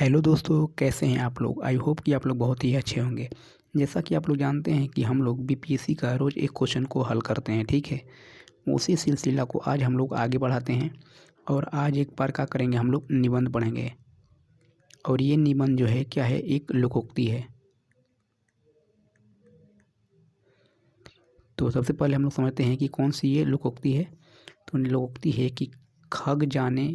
Hello दोस्तों, कैसे हैं आप लोग। आई होप कि आप लोग बहुत ही अच्छे होंगे। जैसा कि आप लोग जानते हैं कि हम लोग बीपीएससी का रोज़ एक क्वेश्चन को हल करते हैं, ठीक है। उसी सिलसिला को आज हम लोग आगे बढ़ाते हैं और आज एक बार क्या करेंगे, हम लोग निबंध पढ़ेंगे। और ये निबंध जो है क्या है, एक लोकोक्ति है। तो सबसे पहले हम लोग समझते हैं कि कौन सी ये लोकोक्ति है। तो लोकोक्ति है कि खग जाने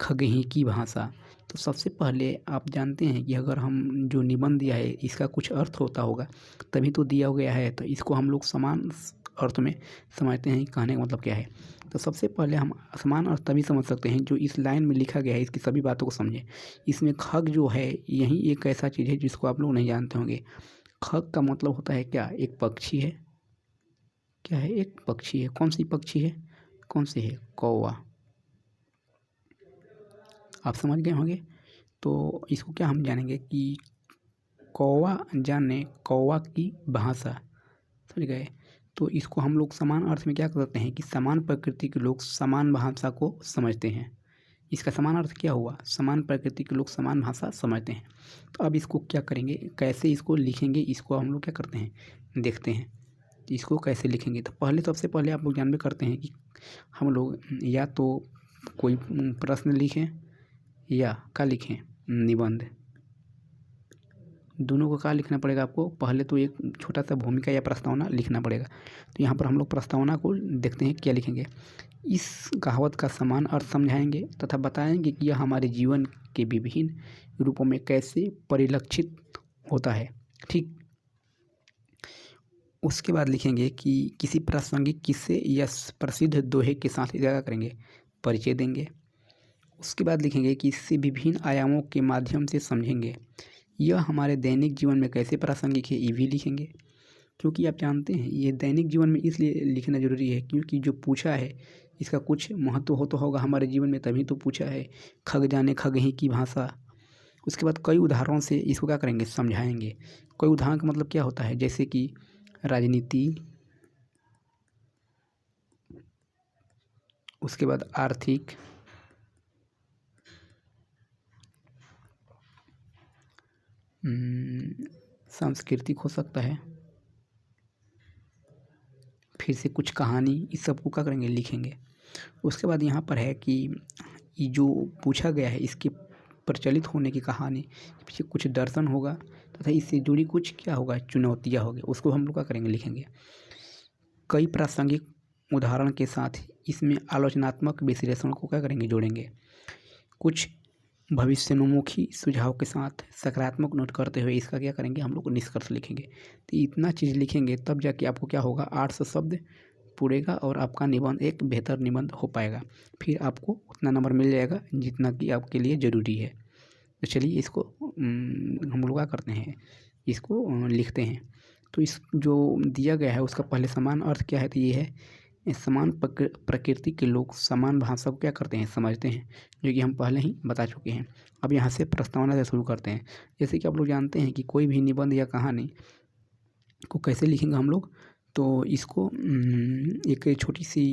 खगही की भाषा। तो सबसे पहले आप जानते हैं कि अगर हम जो निबंध दिया है इसका कुछ अर्थ होता होगा, तभी तो दिया गया है। तो इसको हम लोग समान अर्थ में समझते हैं कि कहने का मतलब क्या है। तो सबसे पहले हम समान अर्थ तभी समझ सकते हैं जो इस लाइन में लिखा गया है, इसकी सभी बातों को समझें। इसमें खग जो है यही एक ऐसा चीज़ है जिसको आप लोग नहीं जानते होंगे। खग का मतलब होता है क्या, एक पक्षी है। क्या है, एक पक्षी है। कौन सी पक्षी है, कौन सी है, कौवा। आप समझ गए होंगे। तो इसको क्या हम जानेंगे कि कौवा जाने कौवा की भाषा, समझ गए। तो इसको हम लोग समान अर्थ में क्या करते हैं कि समान प्रकृति के लोग समान भाषा को समझते हैं। इसका समान अर्थ क्या हुआ, समान प्रकृति के लोग समान भाषा समझते हैं। तो अब इसको क्या करेंगे, कैसे इसको लिखेंगे, इसको हम लोग क्या करते हैं, देखते हैं। तो इसको कैसे लिखेंगे, तो पहले सबसे पहले आप लोग जानबे करते हैं कि हम लोग या तो कोई प्रश्न लिखें या क्या लिखें, निबंध। दोनों को क्या लिखना पड़ेगा आपको, पहले तो एक छोटा सा भूमिका या प्रस्तावना लिखना पड़ेगा। तो यहाँ पर हम लोग प्रस्तावना को देखते हैं क्या लिखेंगे। इस कहावत का समान अर्थ समझाएंगे तथा बताएंगे कि यह हमारे जीवन के विभिन्न रूपों में कैसे परिलक्षित होता है, ठीक। उसके बाद लिखेंगे कि किसी प्रासंगिक किस्से या प्रसिद्ध दोहे के साथ क्या करेंगे, परिचय देंगे। उसके बाद लिखेंगे कि इससे विभिन्न आयामों के माध्यम से समझेंगे यह हमारे दैनिक जीवन में कैसे प्रासंगिक है, ये भी लिखेंगे। क्योंकि आप जानते हैं ये दैनिक जीवन में इसलिए लिखना ज़रूरी है क्योंकि जो पूछा है इसका कुछ महत्व होता होगा हमारे जीवन में, तभी तो पूछा है। खग जाने खगही की भाषा। उसके बाद कई उदाहरणों से इसको क्या करेंगे, समझाएंगे। कई उदाहरण का मतलब क्या होता है, जैसे कि राजनीति, उसके बाद आर्थिक, सांस्कृतिक हो सकता है, फिर से कुछ कहानी, इस सब को क्या करेंगे, लिखेंगे। उसके बाद यहाँ पर है कि ये जो पूछा गया है इसके प्रचलित होने की कहानी, पीछे कुछ दर्शन होगा तथा इससे जुड़ी कुछ क्या होगा, चुनौतियाँ होगी, उसको हम लोग क्या करेंगे, लिखेंगे। कई प्रासंगिक उदाहरण के साथ इसमें आलोचनात्मक विश्लेषण को क्या करेंगे, जोड़ेंगे। कुछ भविष्योन्मुखी सुझाव के साथ सकारात्मक नोट करते हुए इसका क्या करेंगे, हम लोग निष्कर्ष लिखेंगे। तो इतना चीज़ लिखेंगे तब जाके आपको क्या होगा, 800 शब्द पूरेगा और आपका निबंध एक बेहतर निबंध हो पाएगा। फिर आपको उतना नंबर मिल जाएगा जितना कि आपके लिए ज़रूरी है। तो चलिए इसको हम लोग क्या करते हैं, इसको लिखते हैं। तो इस जो दिया गया है उसका पहले समान अर्थ क्या है, तो ये है समान प्रकृति के लोग समान भाषा को क्या करते हैं, समझते हैं, जो कि हम पहले ही बता चुके हैं। अब यहाँ से प्रस्तावना से शुरू करते हैं। जैसे कि आप लोग जानते हैं कि कोई भी निबंध या कहानी को कैसे लिखेंगे हम लोग, तो इसको एक छोटी सी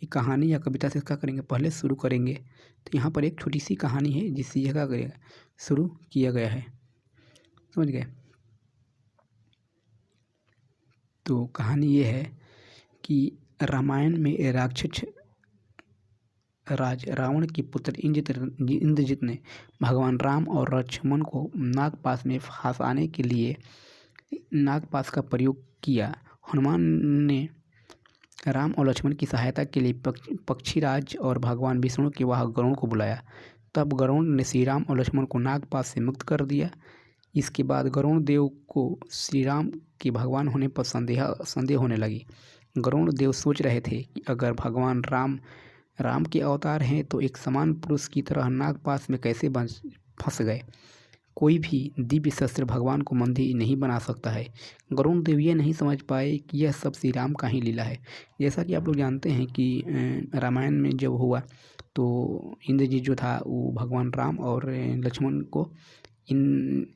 एक कहानी या कविता से क्या करेंगे, पहले शुरू करेंगे। तो यहाँ पर एक छोटी सी कहानी है जिससे यह क्या करेगा, शुरू किया गया है, समझ गए। तो कहानी ये है कि रामायण में राक्षस राज रावण के पुत्र इंद्रजित ने भगवान राम और लक्ष्मण को नागपाश में फंसाने के लिए नागपाश का प्रयोग किया। हनुमान ने राम और लक्ष्मण की सहायता के लिए पक्षीराज और भगवान विष्णु के वाहक गरुड़ को बुलाया। तब गरुड़ ने श्री राम और लक्ष्मण को नागपाश से मुक्त कर दिया। इसके बाद गरुड़ देव को श्री राम के भगवान होने पर संदेह होने लगी। गरुड़ देव सोच रहे थे कि अगर भगवान राम के अवतार हैं तो एक समान पुरुष की तरह नागपाश में कैसे फंस गए। कोई भी दिव्य शस्त्र भगवान को बंदी नहीं बना सकता है। गरुड़ देव ये नहीं समझ पाए कि यह सब श्री राम का ही लीला है। जैसा कि आप लोग जानते हैं कि रामायण में जब हुआ तो इंद्रजीत जो था वो भगवान राम और लक्ष्मण को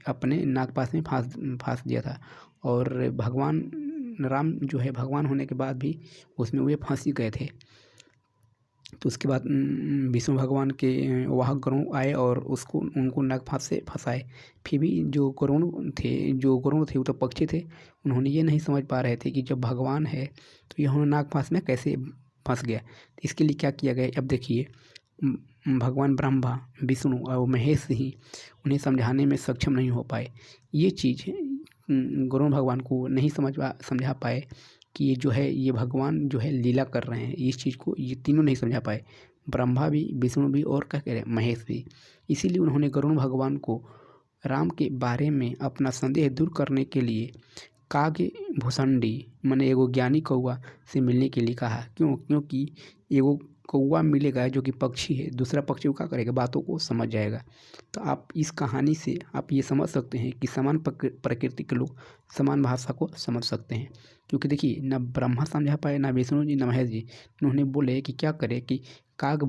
अपने नागपाश में फांस दिया था। और भगवान राम जो है भगवान होने के बाद भी उसमें वे फंस ही गए थे। तो उसके बाद विष्णु भगवान के वाहक गरुड़ आए और उनको नागफांस से फंसाए। फिर भी जो गरुड़ थे वो तो पक्षी थे, उन्होंने ये नहीं समझ पा रहे थे कि जब भगवान है तो यह नागफांस में कैसे फंस गया। तो इसके लिए क्या किया गया, अब देखिए भगवान ब्रह्मा, विष्णु और महेश ही उन्हें समझाने में सक्षम नहीं हो पाए। ये चीज़ गरुड़ भगवान को नहीं समझा पाए कि ये जो है ये भगवान जो है लीला कर रहे हैं। इस चीज़ को ये तीनों नहीं समझा पाए, ब्रह्मा भी, विष्णु भी और क्या कह रहे हैं, महेश भी। इसीलिए उन्होंने गरुड़ भगवान को राम के बारे में अपना संदेह दूर करने के लिए काग भुसंडी माने एगो ज्ञानी कौआ से मिलने के लिए कहा। क्योंकि एगो कौआ मिलेगा जो कि पक्षी है, दूसरा पक्षी वो क्या करेगा, बातों को समझ जाएगा। तो आप इस कहानी से आप ये समझ सकते हैं कि समान प्रकृति के लोग समान भाषा को समझ सकते हैं। क्योंकि देखिए ना ब्रह्मा समझा पाए, ना विष्णु जी, ना महेश जी। उन्होंने बोले कि क्या करें कि काग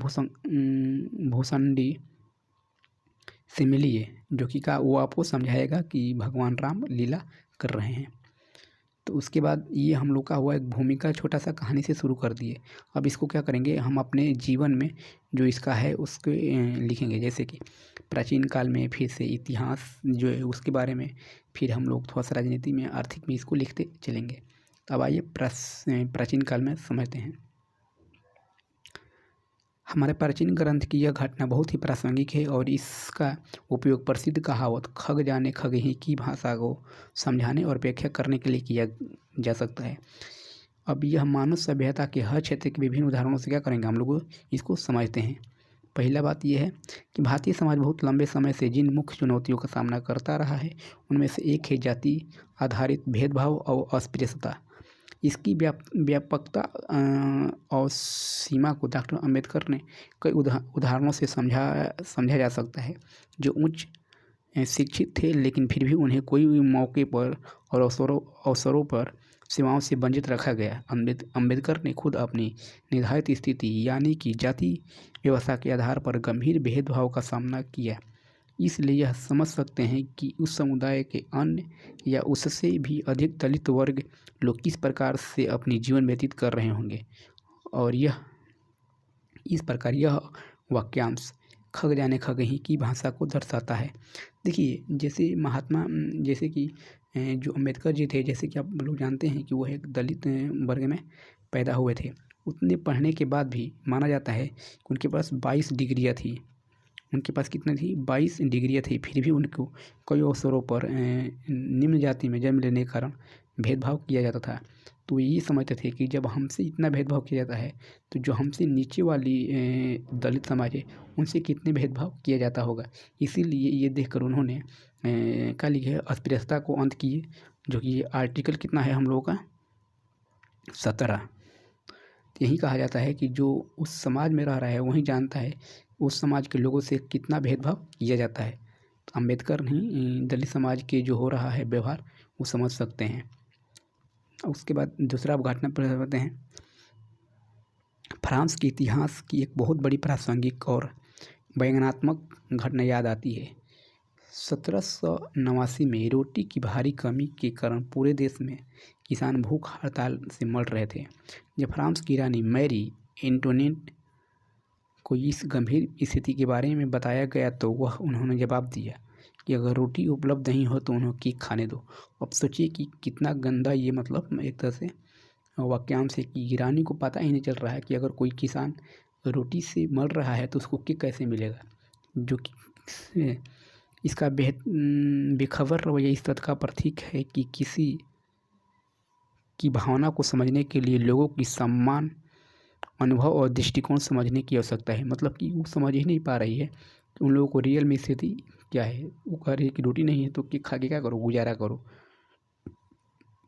भूसंडी से मिलिए, जो कि वो आपको समझाएगा कि भगवान राम लीला कर रहे हैं। तो उसके बाद ये हम लोग का हुआ एक भूमिका छोटा सा कहानी से शुरू कर दिए। अब इसको क्या करेंगे, हम अपने जीवन में जो इसका है उसके लिखेंगे। जैसे कि प्राचीन काल में, फिर से इतिहास जो है उसके बारे में, फिर हम लोग थोड़ा सा राजनीति में, आर्थिक में इसको लिखते चलेंगे। अब आइए प्राचीन काल में समझते हैं। हमारे प्राचीन ग्रंथ की यह घटना बहुत ही प्रासंगिक है और इसका उपयोग प्रसिद्ध कहावत खग जाने खगही की भाषा को समझाने और व्याख्या करने के लिए किया जा सकता है। अब यह मानव सभ्यता के हर क्षेत्र के विभिन्न उदाहरणों से क्या करेंगे, हम लोग इसको समझते हैं। पहला बात यह है कि भारतीय समाज बहुत लंबे समय से जिन मुख्य चुनौतियों का सामना करता रहा है उनमें से एक है जाति आधारित भेदभाव और अस्पृश्यता। इसकी व्यापकता और सीमा को डॉक्टर अम्बेडकर ने कई उदाहरणों से समझा जा सकता है। जो उच्च शिक्षित थे लेकिन फिर भी उन्हें कोई भी मौके पर और अवसरों पर सेवाओं से वंचित रखा गया। अम्बेडकर ने खुद अपनी निर्धारित स्थिति यानी कि जाति व्यवस्था के आधार पर गंभीर भेदभाव का सामना किया। इसलिए यह समझ सकते हैं कि उस समुदाय के अन्य या उससे भी अधिक दलित वर्ग लोग किस प्रकार से अपनी जीवन व्यतीत कर रहे होंगे। और इस प्रकार यह वाक्यांश खग जाने खगही की भाषा को दर्शाता है। देखिए जैसे कि जो अम्बेडकर जी थे, जैसे कि आप लोग जानते हैं कि वह एक दलित वर्ग में पैदा हुए थे। उतने पढ़ने के बाद भी माना जाता है कि उनके पास 22 डिग्रियाँ थी। उनके पास कितनी थी, 22 डिग्रियाँ थी। फिर भी उनको कई अवसरों पर निम्न जाति में जन्म लेने के कारण भेदभाव किया जाता था। तो ये समझते थे कि जब हमसे इतना भेदभाव किया जाता है तो जो हमसे नीचे वाली दलित समाज है उनसे कितने भेदभाव किया जाता होगा। इसीलिए ये देखकर उन्होंने क्या लिखे, अस्पृश्यता को अंत किए, जो कि ये आर्टिकल कितना है हम लोगों का, 17। यही कहा जाता है कि जो उस समाज में रह रहा है वही जानता है उस समाज के लोगों से कितना भेदभाव किया जाता है। तो अम्बेडकर नहीं, दलित समाज के जो हो रहा है व्यवहार वो समझ सकते हैं। उसके बाद दूसरा घटना पर बताते हैं। फ्रांस के इतिहास की एक बहुत बड़ी प्रासंगिक और व्यंग्यात्मक घटना याद आती है। 1789 में रोटी की भारी कमी के कारण पूरे देश में किसान भूख हड़ताल से मर रहे थे। जब फ्रांस की रानी मैरी एंटोनेट को इस गंभीर स्थिति के बारे में बताया गया तो उन्होंने जवाब दिया कि अगर रोटी उपलब्ध नहीं हो तो उन्हें केक खाने दो। अब सोचिए कि कितना गंदा ये मतलब एक तरह से वाक्यांश है कि रानी को पता ही नहीं चल रहा है कि अगर कोई किसान रोटी से मर रहा है तो उसको केक कैसे मिलेगा। जो कि इसका बेखबर रवैया इस तथ्य का प्रतीक है कि किसी की भावना को समझने के लिए लोगों की सम्मान, अनुभव और दृष्टिकोण समझने की आवश्यकता है। मतलब कि वो समझ ही नहीं पा रही है कि उन लोगों को रियल में स्थिति क्या है। वो कह रही है कि रोटी नहीं है तो केक खा के क्या करो, गुजारा करो।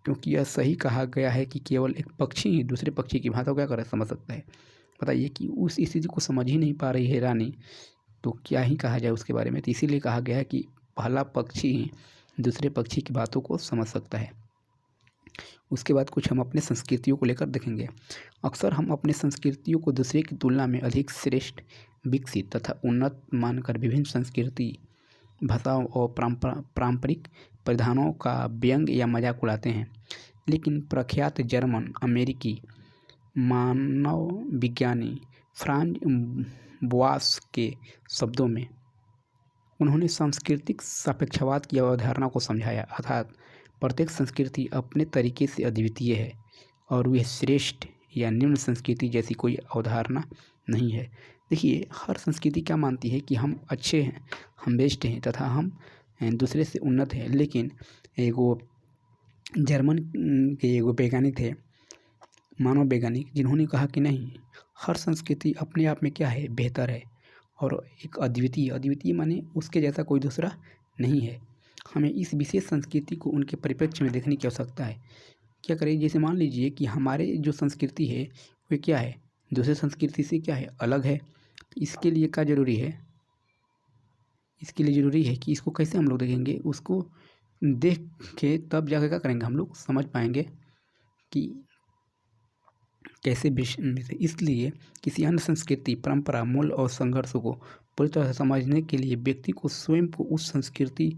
क्योंकि यह सही कहा गया है कि केवल एक पक्षी ही दूसरे पक्षी की भाषा को क्या कर समझ सकता है। बताइए कि उस स्थिति को समझ ही नहीं पा रही है रानी, तो क्या ही कहा जाए उसके बारे में। तो इसीलिए कहा गया है कि पहला पक्षी ही दूसरे पक्षी की बातों को समझ सकता है। उसके बाद कुछ हम अपने संस्कृतियों को लेकर देखेंगे। अक्सर हम अपने संस्कृतियों को दूसरे की तुलना में अधिक श्रेष्ठ, विकसित तथा उन्नत मानकर विभिन्न संस्कृति, भाषाओं और पारंपरिक परिधानों का व्यंग या मजाक उड़ाते हैं। लेकिन प्रख्यात जर्मन अमेरिकी मानव विज्ञानी फ्रांज बोआस के शब्दों में उन्होंने सांस्कृतिक सापेक्षवाद की अवधारणा को समझाया, अर्थात प्रत्येक संस्कृति अपने तरीके से अद्वितीय है और वह श्रेष्ठ या निम्न संस्कृति जैसी कोई अवधारणा नहीं है। देखिए, हर संस्कृति क्या मानती है कि हम अच्छे हैं, हम बेस्ट हैं तथा हम दूसरे से उन्नत हैं। लेकिन एगो जर्मन के एगो वैज्ञानिक थे, मानव वैज्ञानिक, जिन्होंने कहा कि नहीं, हर संस्कृति अपने आप में क्या है, बेहतर है और एक अद्वितीय माने उसके जैसा कोई दूसरा नहीं है। हमें इस विशेष संस्कृति को उनके परिप्रेक्ष्य में देखने की आवश्यकता है। क्या करें, जैसे मान लीजिए कि हमारे जो संस्कृति है वो क्या है, दूसरे संस्कृति से क्या है, अलग है। इसके लिए क्या ज़रूरी है, इसके लिए ज़रूरी है कि इसको कैसे हम लोग देखेंगे, उसको देख के तब जाकर क्या करेंगे, हम लोग समझ पाएंगे कि कैसे इसलिए किसी अन्य संस्कृति, परंपरा, मूल और संघर्षों को पूरी तरह से समझने के लिए व्यक्ति को स्वयं को उस संस्कृति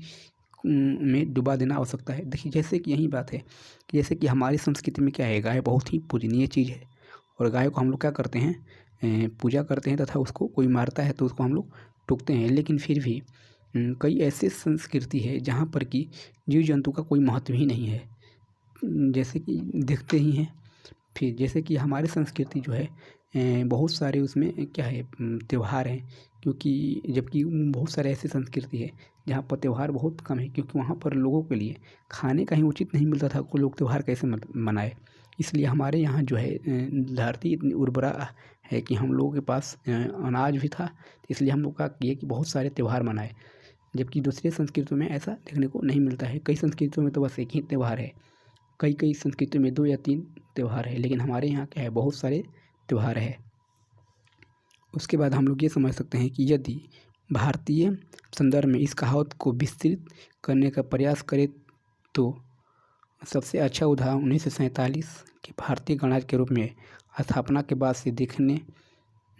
में डुबा देना आवश्यकता है। देखिए, जैसे कि यही बात है कि जैसे कि हमारी संस्कृति में क्या है, गाय बहुत ही पूजनीय चीज़ है और गाय को हम लोग क्या करते हैं, पूजा करते हैं तथा उसको कोई मारता है तो उसको हम लोग टोकते हैं। लेकिन फिर भी कई ऐसे संस्कृति है जहाँ पर कि जीव जंतु का कोई महत्व ही नहीं है, जैसे कि देखते ही हैं। फिर जैसे कि हमारी संस्कृति जो है, बहुत सारे उसमें क्या है, त्यौहार हैं, क्योंकि जबकि बहुत सारे ऐसी संस्कृति है जहाँ पर त्यौहार बहुत कम है, क्योंकि वहाँ पर लोगों के लिए खाने का ही उचित नहीं मिलता था, को लोग त्यौहार कैसे मनाए। इसलिए हमारे यहाँ जो है धरती इतनी उर्वरा है कि हम लोगों के पास अनाज भी था, इसलिए हम लोग क्या किए कि बहुत सारे त्यौहार मनाए, जबकि दूसरी संस्कृतियों में ऐसा देखने को नहीं मिलता है। कई संस्कृतियों में तो बस एक ही त्यौहार है, कई संस्कृतियों में 2 या 3 त्यौहार है, लेकिन हमारे यहाँ क्या है, बहुत सारे त्यौहार है। उसके बाद हम लोग ये समझ सकते हैं कि यदि भारतीय संदर्भ में इस कहावत को विस्तृत करने का प्रयास करें तो सबसे अच्छा उदाहरण 1947 के भारतीय गणराज्य के रूप में स्थापना के बाद से देखने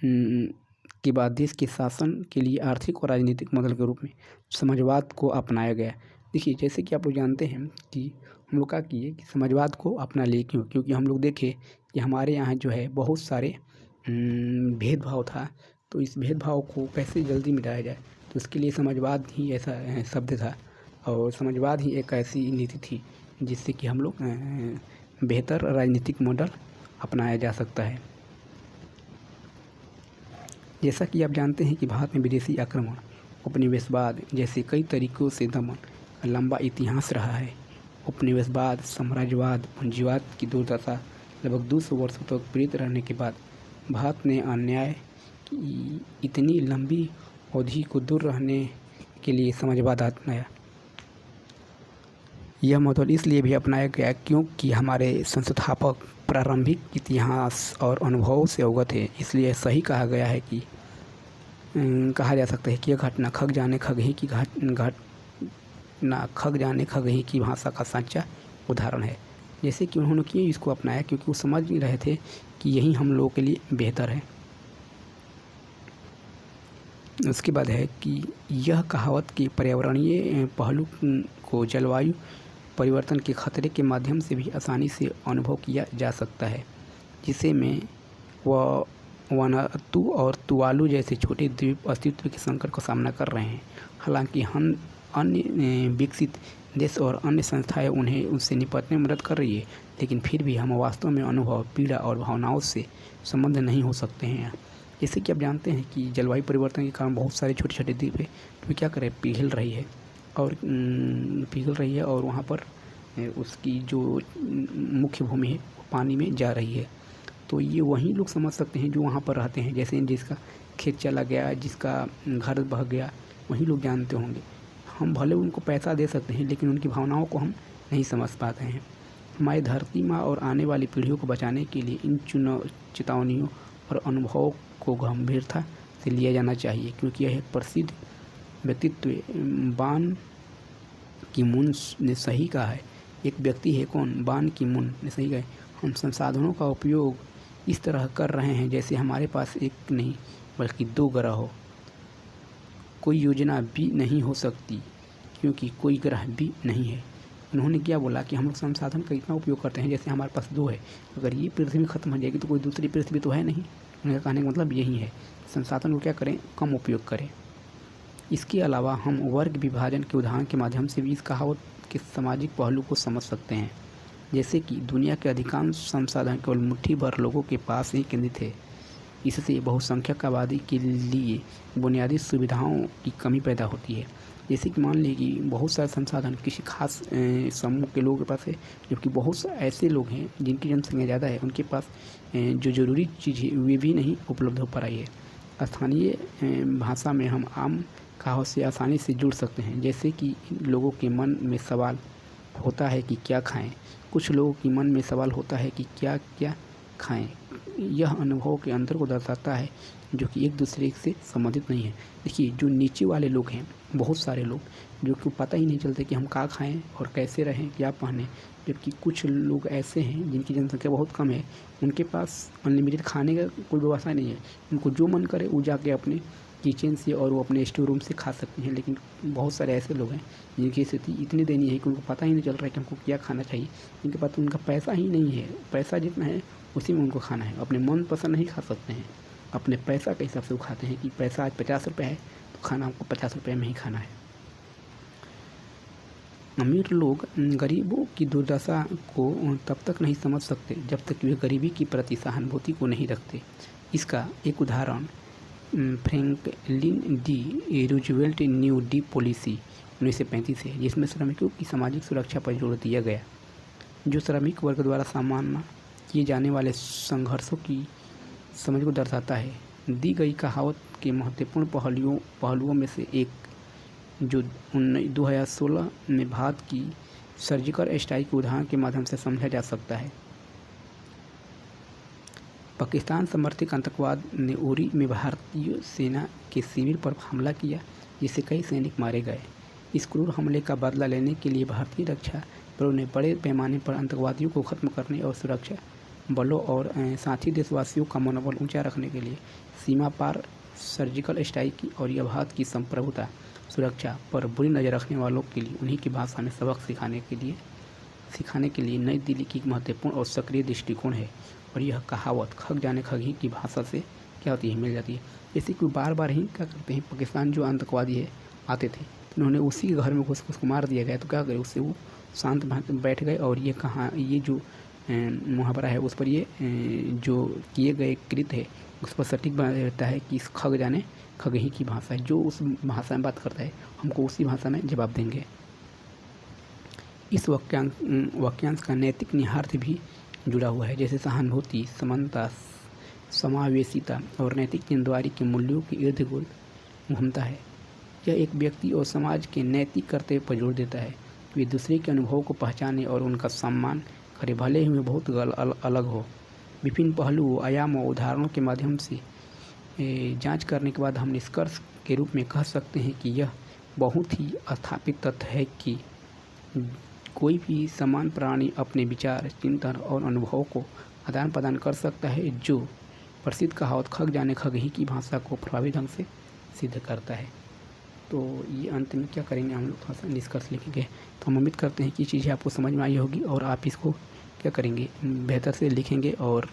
के बाद देश के शासन के लिए आर्थिक और राजनीतिक मॉडल के रूप में समाजवाद को अपनाया गया। देखिए, जैसे कि आप लोग जानते हैं कि हम लोग क्या किए कि समाजवाद को अपना लिए, क्योंकि हम लोग देखे कि हमारे यहाँ जो है बहुत सारे भेदभाव था, तो इस भेदभाव को कैसे जल्दी मिटाया जाए, तो उसके लिए समाजवाद ही ऐसा शब्द था और समाजवाद ही एक ऐसी नीति थी जिससे कि हम लोग बेहतर राजनीतिक मॉडल अपनाया जा सकता है। जैसा कि आप जानते हैं कि भारत में विदेशी आक्रमण, उपनिवेशवाद जैसे कई तरीकों से दमन का लंबा इतिहास रहा है। उपनिवेशवाद, साम्राज्यवाद, पूंजीवाद की दुर्दशा लगभग 200 वर्षों तक पीड़ित रहने के बाद भारत ने अन्याय की इतनी लंबी अवधि को दूर रहने के लिए समाजवाद अपनाया। यह मॉडल इसलिए भी अपनाया गया क्योंकि हमारे संस्थापक प्रारंभिक इतिहास और अनुभवों से अवगत है। इसलिए सही कहा गया है कि कहा जा सकता है कि यह घटना खग जाने खग ही की भाषा का सच्चा उदाहरण है। जैसे कि उन्होंने क्यों इसको अपनाया, क्योंकि वो समझ नहीं रहे थे कि यही हम लोगों के लिए बेहतर है। उसके बाद है कि यह कहावत के पर्यावरणीय पहलू को जलवायु परिवर्तन के खतरे के माध्यम से भी आसानी से अनुभव किया जा सकता है, जिसे में वानुअतु और तुवालू जैसे छोटे द्वीप अस्तित्व के संकट का सामना कर रहे हैं। हालांकि अन्य विकसित देश और अन्य संस्थाएं उन्हें उससे निपटने में मदद कर रही है, लेकिन फिर भी हम वास्तव में अनुभव, पीड़ा और भावनाओं से संबंध नहीं हो सकते हैं। जैसे कि आप जानते हैं कि जलवायु परिवर्तन के कारण बहुत सारे छोटे छोटे द्वीप है तो क्या करें, पिघल रही है और वहाँ पर उसकी जो मुख्य भूमि है वो पानी में जा रही है। तो ये वही लोग समझ सकते हैं जो वहाँ पर रहते हैं, जैसे जिसका खेत चला गया, जिसका घर बह गया, वही लोग जानते होंगे। हम भले उनको पैसा दे सकते हैं लेकिन उनकी भावनाओं को हम नहीं समझ पाते हैं। हमारी धरती माँ और आने वाली पीढ़ियों को बचाने के लिए इन चेतावनियों और अनुभवों को गंभीरता से लिया जाना चाहिए, क्योंकि यह एक प्रसिद्ध व्यक्तित्व बान की मून ने सही कहा है। एक व्यक्ति है कौन, बान की मून ने सही कहा है, हम संसाधनों का उपयोग इस तरह कर रहे हैं जैसे हमारे पास एक नहीं बल्कि 2 ग्रह हो। कोई योजना भी नहीं हो सकती क्योंकि कोई ग्रह भी नहीं है। उन्होंने क्या बोला कि हम लोग संसाधन का इतना उपयोग करते हैं जैसे हमारे पास 2 है, अगर ये पृथ्वी खत्म हो जाएगी तो कोई दूसरी पृथ्वी तो है नहीं, उनका कहने का मतलब यही है, संसाधन को क्या करें, कम उपयोग करें। इसके अलावा हम वर्ग विभाजन के उदाहरण के माध्यम से भी इस कहावत के सामाजिक पहलू को समझ सकते हैं। जैसे कि दुनिया के अधिकांश संसाधन केवल मुट्ठी भर लोगों के पास ही केंद्रित है। इससे बहुसंख्यक आबादी के लिए बुनियादी सुविधाओं की कमी पैदा होती है। जैसे कि मान लीजिए कि बहुत सारे संसाधन किसी खास समूह के लोगों के पास है, जबकि बहुत से ऐसे लोग हैं जिनकी जनसंख्या ज़्यादा है, उनके पास जो ज़रूरी चीज़ है वे भी नहीं उपलब्ध हो पा रही है। स्थानीय भाषा में हम आम कहावत से आसानी से जुड़ सकते हैं। जैसे कि लोगों के मन में सवाल होता है कि क्या खाएं, कुछ लोगों के मन में सवाल होता है कि क्या क्या खाएं। यह अनुभव के अंतर को दर्शाता है जो कि एक दूसरे से संबंधित नहीं है। देखिए, जो नीचे वाले लोग हैं, बहुत सारे लोग जो कि पता ही नहीं चलते कि हम क्या खाएं और कैसे रहें, क्या पहने, जबकि कुछ लोग ऐसे हैं जिनकी जनसंख्या बहुत कम है, उनके पास अनलिमिटेड खाने का कोई व्यवस्था नहीं है। उनको जो मन करे वो जाके अपने किचन से और वो अपने स्टोर रूम से खा सकते हैं। लेकिन बहुत सारे ऐसे लोग हैं जिनकी स्थिति इतनी दयनीय है कि उनको पता ही नहीं चल रहा है कि हमको क्या खाना चाहिए। जिनके पास उनका पैसा ही नहीं है, पैसा जितना है उसी में उनको खाना है। अपने मन पसंद नहीं खा सकते हैं, अपने पैसा के हिसाब से वो खाते हैं कि पैसा आज 50 रुपये है तो खाना हमको 50 रुपये में ही खाना है। अमीर लोग गरीबों की दुर्दशा को तब तक नहीं समझ सकते जब तक वे गरीबी के प्रति सहानुभूति को नहीं रखते। इसका एक उदाहरण Franklin D Roosevelt new D policy 1935 है, जिसमें श्रमिकों की सामाजिक सुरक्षा पर जोर दिया गया, जो श्रमिक वर्ग द्वारा सामना किए जाने वाले संघर्षों की समझ को दर्शाता है। दी गई कहावत के महत्वपूर्ण पहलुओं में से एक जो 2016 में भारत की सर्जिकल स्ट्राइक के उदाहरण के माध्यम से समझा जा सकता है। पाकिस्तान समर्थित आतंकवाद ने उरी में भारतीय सेना के शिविर पर हमला किया, जिससे कई सैनिक मारे गए। इस क्रूर हमले का बदला लेने के लिए भारतीय रक्षा बलों ने बड़े पैमाने पर आतंकवादियों को खत्म करने और सुरक्षा बलों और साथी देशवासियों का मनोबल ऊंचा रखने के लिए सीमा पार सर्जिकल स्ट्राइक की और यह भारत की संप्रभुता सुरक्षा पर बुरी नज़र रखने वालों के लिए उन्हीं की भाषा में सबक सिखाने के लिए नई दिल्ली की महत्वपूर्ण और सक्रिय दृष्टिकोण है। और यह कहावत खग जाने खगी की भाषा से क्या होती है, मिल जाती है। जैसे कि बार बार ही क्या करते हैं, पाकिस्तान जो आतंकवादी है आते थे तो उन्होंने उसी घर में घुस उसको मार दिया गया, तो क्या करे, उससे वो शांत बैठ गए। और ये जो मुहावरा है उस पर ये जो किए गए कृत्य है उस पर सटीक बना रहता है कि इस खग जाने खगही की भाषा है, जो उस भाषा में बात करता है हमको उसी भाषा में जवाब देंगे। इस वाक्यांश का नैतिक निहितार्थ भी जुड़ा हुआ है, जैसे सहानुभूति, समानता, समावेशिता और नैतिक जिम्मेदारी के मूल्यों के इर्द गिर्द घूमता है। यह एक व्यक्ति और समाज के नैतिक कर्तव्य पर जोर देता है, वे दूसरे के अनुभव को पहचाने और उनका सम्मान करें, भले ही वे बहुत अलग हो। विभिन्न पहलुओं, आयामों, उदाहरणों के माध्यम से जांच करने के बाद हम निष्कर्ष के रूप में कह सकते हैं कि यह बहुत ही स्थापित तथ्य है कि कोई भी समान प्राणी अपने विचार, चिंतन और अनुभव को आदान प्रदान कर सकता है, जो प्रसिद्ध कहावत खग जाने खगही की भाषा को प्रभावी ढंग से सिद्ध करता है। तो ये अंत में क्या करेंगे, हम लोग थोड़ा सा निष्कर्ष लिखेंगे। तो हम उम्मीद करते हैं कि चीज़ें आपको समझ में आई होगी और आप इसको क्या करेंगे, बेहतर से लिखेंगे और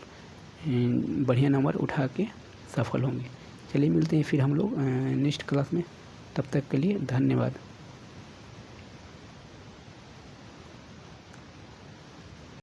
बढ़िया नंबर उठा के सफल होंगे। चलिए मिलते हैं फिर हम लोग नेक्स्ट क्लास में, तब तक के लिए धन्यवाद।